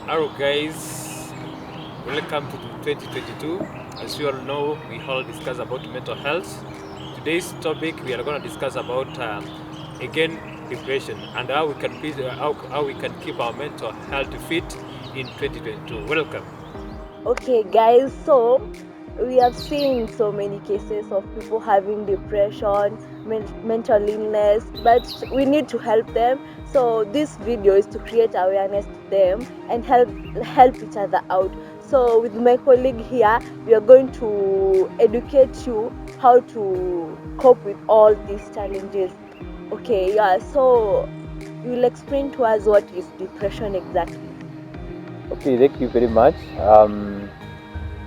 Hello guys, welcome to 2022. As you all know, we all discuss about mental health. Today's topic we are going to discuss about again depression and how we can keep our mental health fit in 2022. Welcome. Okay, guys, so we have seen so many cases of people having depression, mental illness, but we need to help them. So this video is to create awareness to them and help each other out. So with my colleague here, we are going to educate you how to cope with all these challenges. Okay, yeah, so you will explain to us what is depression exactly. Okay, thank you very much.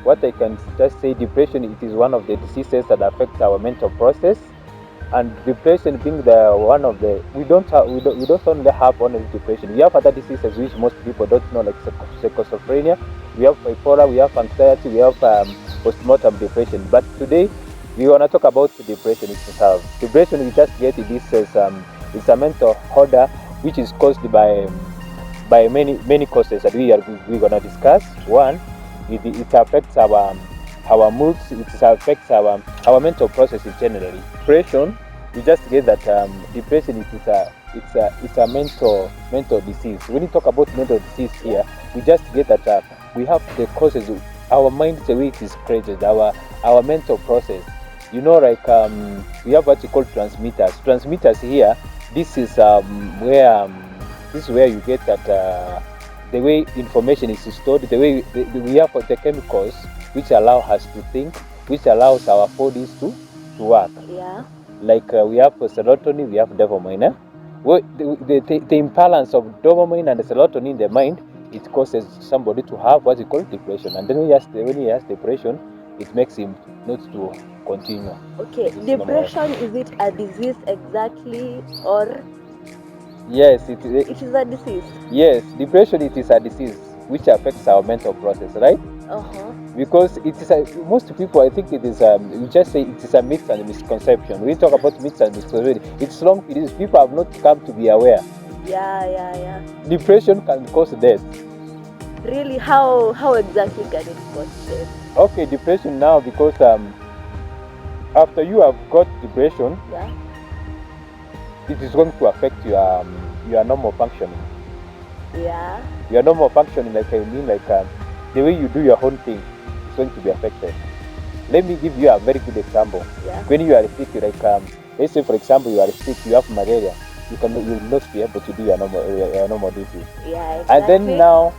What I can just say, depression, it is one of the diseases that affects our mental process. And depression being the one of the we don't only have only depression. We have other diseases which most people don't know, like schizophrenia. We have bipolar, we have anxiety, we have postmortem depression. But today we want to talk about depression itself. Depression, we just get this as it's a mental disorder which is caused by many causes that we're gonna discuss. One, it affects our moods. It affects our mental processes generally. Depression, we just get that depression it's a mental disease. When you talk about mental disease here, we just get that we have the causes. Our mind, the way it is created, our mental process. You know, like we have what you call transmitters. Transmitters here. This is where you get that the way information is stored, the way we have the chemicals which allow us to think, which allows our bodies to work. Yeah. Like we have serotonin, we have dopamine. The imbalance of dopamine and serotonin in the mind, it causes somebody to have what you call depression. And then when he has depression, it makes him not to continue. Okay, depression, is it a disease exactly, or Yes, it is a disease? yes, depression, it is a disease which affects our mental process, right? Uh-huh. Because it is most people, I think it is you just say it is a myth and a misconception. We talk about myths and misconception. It's long. It is people have not come to be aware. Yeah. Depression can cause death. Really? How exactly can it cause death? Okay, depression now, because after you have got depression, Yeah. it is going to affect your normal functioning. Yeah. Your normal functioning, like I mean, like the way you do your own thing, is going to be affected. Let me give you a very good example. Yeah. When you are sick, like let's say for example you are sick, you have malaria, you will not be able to do your normal duties. Yeah, exactly. And then now,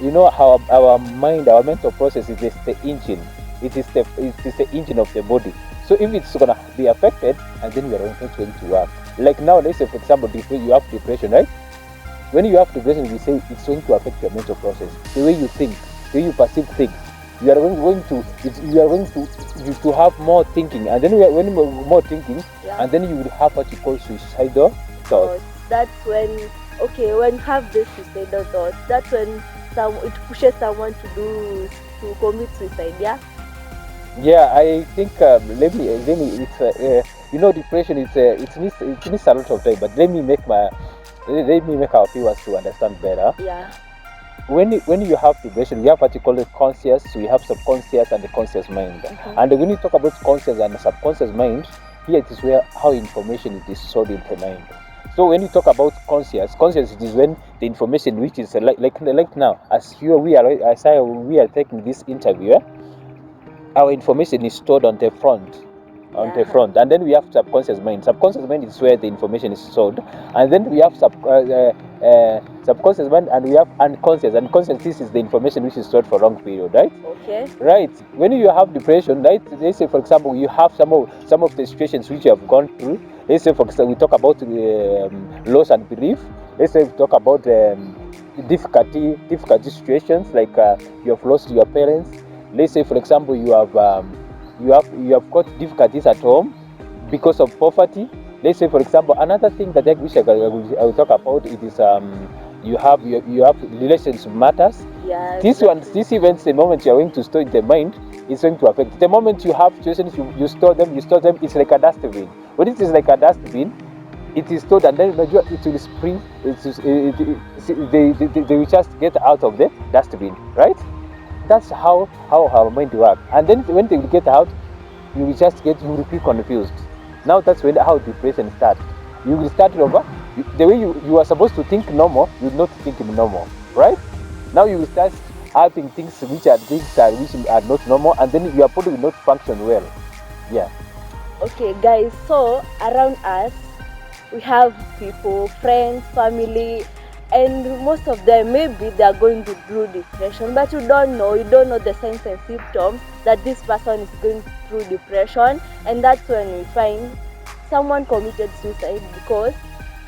you know how our mind, our mental process is the engine. It is the engine of the body. So if it's gonna be affected, and then you are not going to work. Like now, let's say for example, you have depression, right? When you have depression, we say it's going to affect your mental process, the way you think, the way you perceive things. You are going to have more thinking, and then when you have more thinking, Yeah. and then you will have what you call suicidal thoughts. That's when when you have this suicidal thoughts, that's when it pushes someone to commit suicide. Yeah. Yeah, I think it's depression. It needs a lot of time, but let me make our viewers to understand better. Yeah. When you have depression, we have what you call it conscious, we have subconscious and the conscious mind. Mm-hmm. And when you talk about conscious and subconscious mind, here it is where how information it is stored in the mind. So when you talk about conscious it is when the information which is like now, as we are taking this interview, our information is stored on the front. And then we have subconscious mind. Subconscious mind is where the information is stored, and then we have subconscious mind, and we have unconscious. Unconscious, this is the information which is stored for a long period, right? Okay. Right. When you have depression, right? Let's say for example you have some of the situations which you have gone through. Let's say for example we talk about loss and grief. Let's say we talk about difficulty situations, like you have lost your parents. Let's say for example you have got difficulties at home because of poverty. Let's say for example another thing that I wish I will talk about, it is you have relationship matters. Yeah. These events, the moment you are going to store in the mind, it's going to affect. The moment you have situations, you store them. It's like a dustbin. When it is like a dustbin, it is stored, and then it will spring. They will just get out of the dustbin, right? That's how our mind works. And then when they will get out, you will be confused. Now that's when how depression starts. You will start over the way you are supposed to think normal. You will not think normal, right? Now you will start having things which are not normal, and then your body will not function well. Yeah. Okay, guys. So around us, we have people, friends, family, and most of them maybe they are going through depression, but you don't know the signs and symptoms that this person is going through depression, and that's when we find someone committed suicide because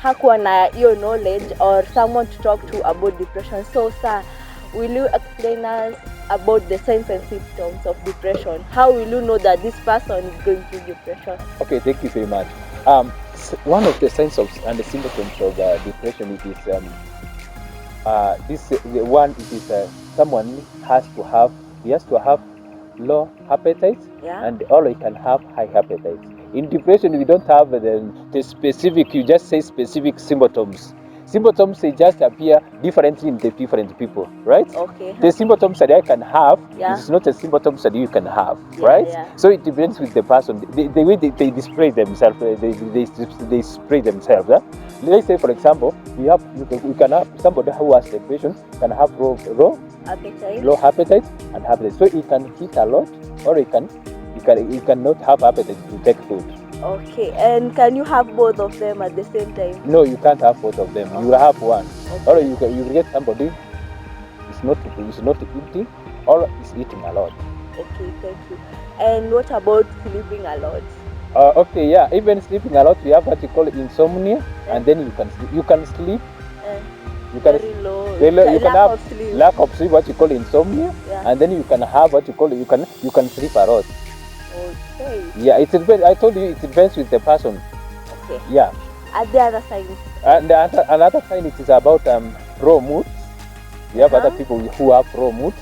hakuwa na hiyo knowledge or someone to talk to about depression. So sir, will you explain us about the signs and symptoms of depression? How will you know that this person is going through depression? Okay, thank you very much. One of the signs of and the symptoms of depression is someone has to have low appetite, Yeah. and or he can have high appetite. In depression, we don't have the specific. You just say specific symptoms. Symptoms, they just appear differently in the different people, right? Okay. The symptoms that I can have is not a symptoms that you can have, right? Yeah. So it depends with the person. The way they display themselves, they display themselves. Let's say, for example, you can have somebody who has depression can have low appetite and appetite. So he can eat a lot, or he cannot have appetite to take food. Okay, and can you have both of them at the same time? No, you can't have both of them. Okay. You will have one. Okay. Or you get somebody is not eating, or is eating a lot. Okay, thank you. And what about sleeping a lot? Okay, yeah, even sleeping a lot, we have what you call insomnia, and then you can sleep. You can Very low. You can have sleep. lack of sleep, what you call insomnia, and then you can have what you call you can sleep a lot. Okay. Yeah, it depends. I told you it depends with the person. Okay. Yeah. Are there other signs? And another sign, it is about raw moods. We have other people who have raw moods,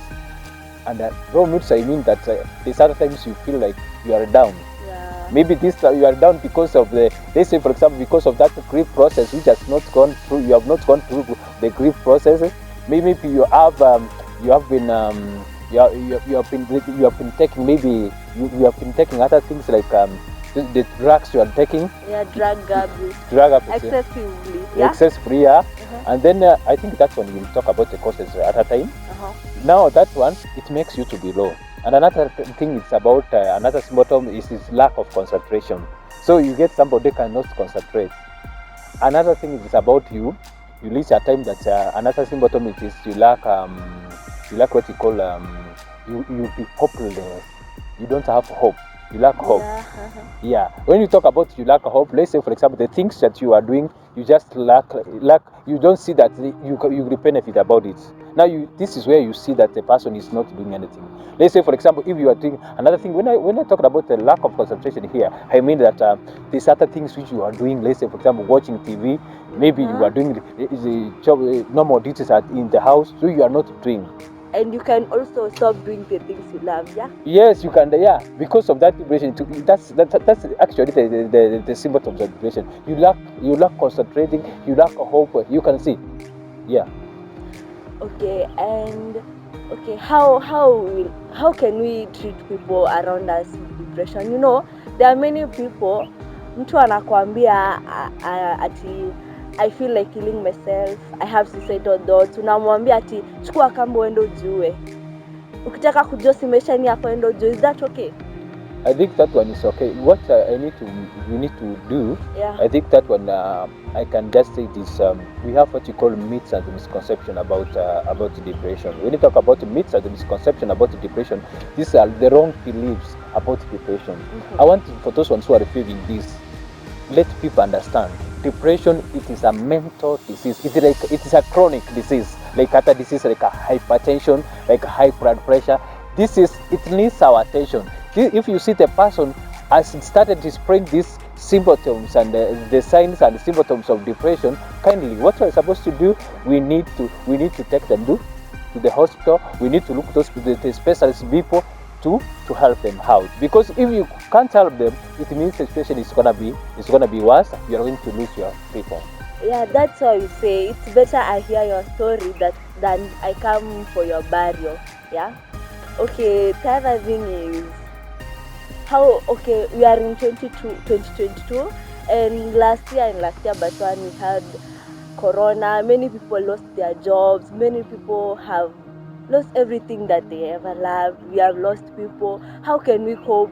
and raw moods, I mean that there's other times you feel like you are down. Yeah. Maybe you are down because of they say, for example, because of that grief process which has not gone through. You have not gone through the grief processes. Maybe you have been taking, maybe you have been taking other things like the drugs you are taking. Yeah, drug abuse. Excessively. Yeah? Excessively, yeah. And then I think that's when we'll talk about the causes at a time. Now that one, it makes you to be low. And another thing is about another symptom is lack of concentration. So you get somebody cannot concentrate. Another thing is about you reach a time that another symptom is you lack what you call you be hopeless. You don't have hope. You lack hope. Yeah. When you talk about you lack hope, let's say, for example, the things that you are doing, you just lack. You don't see that you will benefit about it. Now this is where you see that the person is not doing anything. Let's say, for example, if you are doing another thing. When I talk about the lack of concentration here, I mean that there's other things which you are doing. Let's say, for example, watching TV. Maybe you are doing the job, normal duties in the house, so you are not doing. And you can also stop doing the things you love, yeah? Yes, you can, yeah. Because of that depression, that's actually the symptoms of depression. You lack concentrating, you lack hope. You can see, yeah. Okay, and okay, how can we treat people around us with depression? You know, there are many people. Mtu anakuambia ati I feel like killing myself, I have suicidal thoughts. Unamwambia ati chukua kamba uende ujue. Ukitaka kujua si maisha ni yako, ende ujue. Is that okay? I think that one is okay. What we need to do, I think that one I can just say this. We have what you call myths and misconception about depression. When you talk about myths and misconception about depression, these are the wrong beliefs about depression. I want for those ones who are feeling this, let people understand. Depression, it is a mental disease. It is a chronic disease, like other disease, like a hypertension, like high blood pressure. It needs our attention. If you see the person has started displaying these symptoms and the signs and symptoms of depression, kindly, what we're supposed to do, we need to take them to the hospital. We need to look to the specialist people to help them out, because if you can't help them, it means the situation is gonna be worse. You're going to lose your people. Yeah, that's why you say it's better I hear your story than I come for your burial. Yeah. Okay. The other thing is how, okay, we are in 2022, and last year but one we had corona. Many people lost their jobs. Many people have lost everything that they ever loved. We have lost people. How can we cope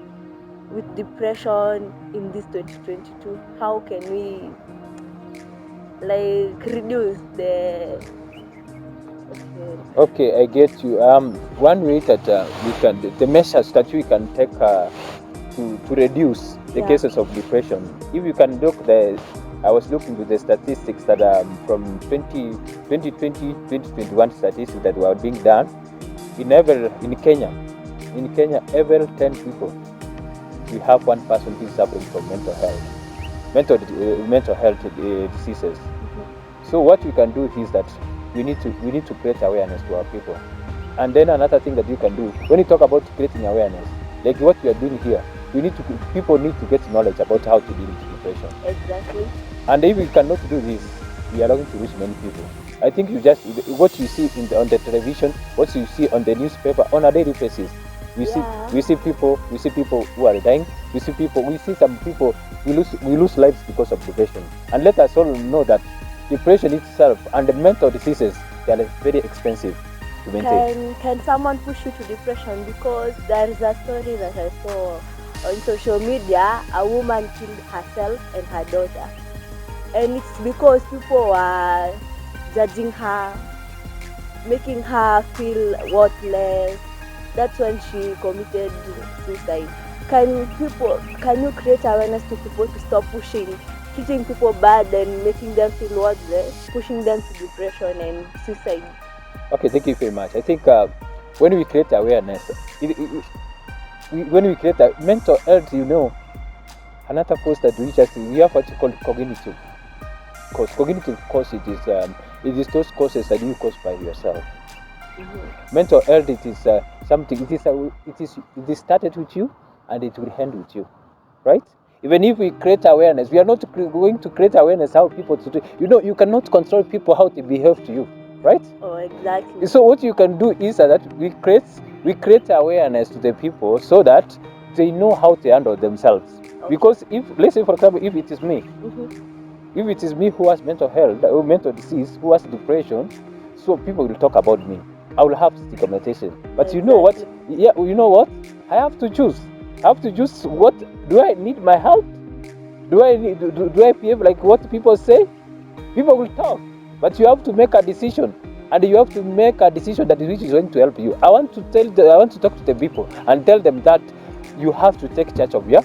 with depression in this 2022? How can we like reduce the Okay, I get you. One way that we can, the measures that we can take to reduce the cases of depression. If you can look I was looking to the statistics that from 2020, 2021 statistics that were being done in Kenya. In Kenya, every 10 people, we have one person who is suffering from mental health diseases. So what we can do is that we need to create awareness to our people. And then another thing that you can do, when you talk about creating awareness, like what we are doing here, people need to get knowledge about how to deal with depression. Exactly. And if we cannot do this, we are going to lose many people. I think what you see on the television, what you see on the newspaper on a daily basis. We see people who are dying. We see some people we lose lives because of depression. And let us all know that depression itself and the mental diseases, they are very expensive to maintain. Can someone push you to depression? Because there is a story that I saw on social media. A woman killed herself and her daughter, and it's because people are judging her, making her feel worthless. That's when she committed suicide. Can you create awareness to people to stop treating people bad and making them feel worthless, pushing them to depression and suicide? Okay, thank you very much. I think when we create awareness, when we create a mental health, another cause that we have what you call cognitive cause. Cognitive cause, it is those causes that you cause by yourself. Mm-hmm. Mental health, it is something. It is started with you, and it will end with you, right? Even if we create awareness, we are not going to create awareness how people to do. You cannot control people how they behave to you, right? Oh, exactly. So what you can do is that we create awareness to the people so that they know how to handle themselves. Okay. Because if, let's say for example, if it is me, mm-hmm. if it is me who has mental health or mental disease, who has depression, so people will talk about me. I will have stigmatization. But exactly. You know what? Yeah, you know what? I have to choose. What do I need my help? Do I behave like what people say? People will talk, but you have to make a decision, and you have to make a decision that which is going to help you. I want to talk to the people and tell them that you have to take charge of your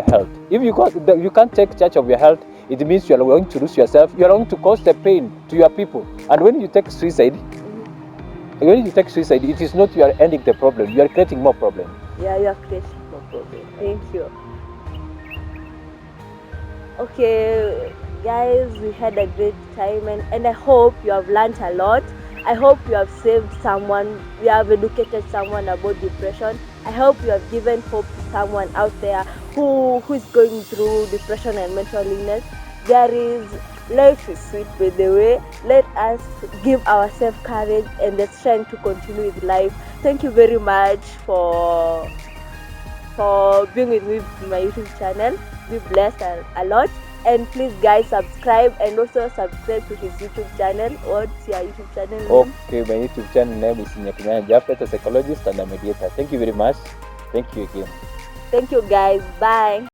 health. If you can't take charge of your health, it means you are going to lose yourself. You are going to cause the pain to your people. And when you take suicide, it is not you are ending the problem. You are creating more problems. Yeah, you are creating more problems. Thank you. Okay, guys, we had a great time, and I hope you have learned a lot. I hope you have saved someone, you have educated someone about depression. I hope you have given hope to someone out there who is going through depression and mental illness. Life is sweet, by the way. Let us give ourselves courage and the strength to continue with life. Thank you very much for being with me in my YouTube channel. Be blessed a lot, and please guys subscribe, and also subscribe to his YouTube channel. What's your YouTube channel name? Okay, my YouTube channel name is JeffArts, a psychologist and a mediator. Thank you very much. Thank you again. Thank you guys. Bye.